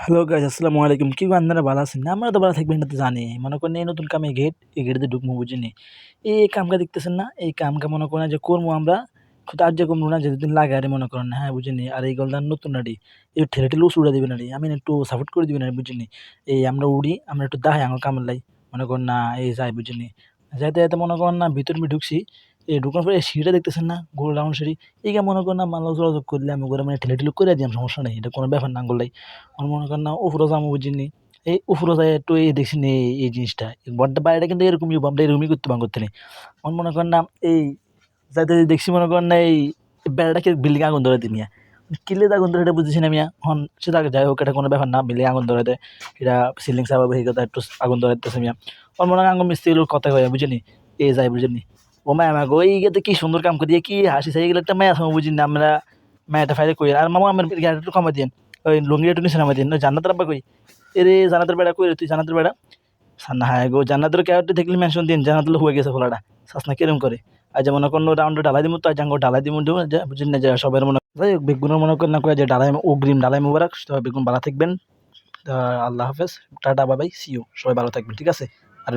Hello guys, আসসালামু আলাইকুম। কি গো আপনারা ভালো আছেন? আমরা তো ভালো থাকবেন এটা তো জানি। মনে করেন এই নতুন কামে গেট, এই গেটে দিয়ে ঢুকবো বুঝিনি। এই কামটা দেখতেছেন না? এই কামটা মনে করেন যে করবো আমরা, কিন্তু আর যে কমবো না যেদিন লাগে আরে মনে করেন, হ্যাঁ বুঝিনি। আর এই গলদান নতুন নাড়ি, এই ঠেলে ঠেলে উড়া দিবেন নাড়ি, আমি না একটু সাপোর্ট করে দিবেন নাড়ি বুঝিনি। এই আমরা উড়ি, আমরা একটু দাহাই আমার কামের লাই, মনে করেন না এই যাই বুঝিনি। যাইতে যাইতে মনে করেন না ভিতর আমি ঢুকছি, এই ঢুকার পরে এই সিঁড়িটা দেখতেছেন না, গোল রাউন্ড সিঁড়ি। এইটা মনে করেন না মানব যোগাযোগ করলে আমি করে মানে ঠেলে ঠেলে করে দিলাম, সমস্যা নেই, এটা কোনো ব্যাপার না গোল্লাই। আমার মনে করেন না উপরে যাবো বুঝিনি। এই উপরে যাই একটু এই দেখছি নে এই জিনিসটা, বড্ডা বাইরেটা কিন্তু এরকমই আমরা এরকমই করতে ভাঙ করতে নেই। আমার মনে করেন না এই যাইতে দেখছি মনে করেন না এই বেড়াটাকে বিল্ডিং আগুন ধরে দিনিয়া, কিলে আগুন ধরে এটা বুঝেছি না মিয়া। হন সেটা যাই হোক, এটা কোনো ব্যাপার না, বিল্ডিং আগুন ধরে দেয় এটা সিলিং সাহেব এই কথা একটু আগুন ধরে দিতেছে মিয়া। আমার মনে হয় আঙ্গ মিস্ত্রিগুলোর কথা কয় বুঝিনি, এই যাই বুঝিনি। ও মায়া মা গো, এই গেতে কি সুন্দর কাম করি, কি হাসি চাই এগুলো একটা মায়া সময় বুঝিনি আমরা। মায়াটা ফাইলে কই আর মামা আমার গাড়ি একটু কমাই দিন, ওই লুঙ্গি একটু নিচে নামাই দিন, ওই জান্নাতের আব্বা কই? এরে জান্নাতের বেড়া কই রে তুই, জান্নাতের বেড়া? সান্না হায় গো, জান্নাতের ক্যারেক্টার দেখলি মেনশন দিন, জান্নাতুল হয়ে গেছে ফোলাটা। সাসনা কিরম করে আজ মনে করেন রাউন্ড ঢালাই দিমু, তো আজ আঙ্গ ঢালাই দিমু বুঝিন না যে সবার মনে যাই হোক বেগুনের মনে করেন না কয়ে যে ঢালাই অগ্রিম ঢালাই মুবারক, সবাই বেগুন ভালো থাকবেন। আল্লাহ হাফেজ, টাটা বাবাই, সিও, সবাই ভালো থাকবেন, ঠিক আছে। আর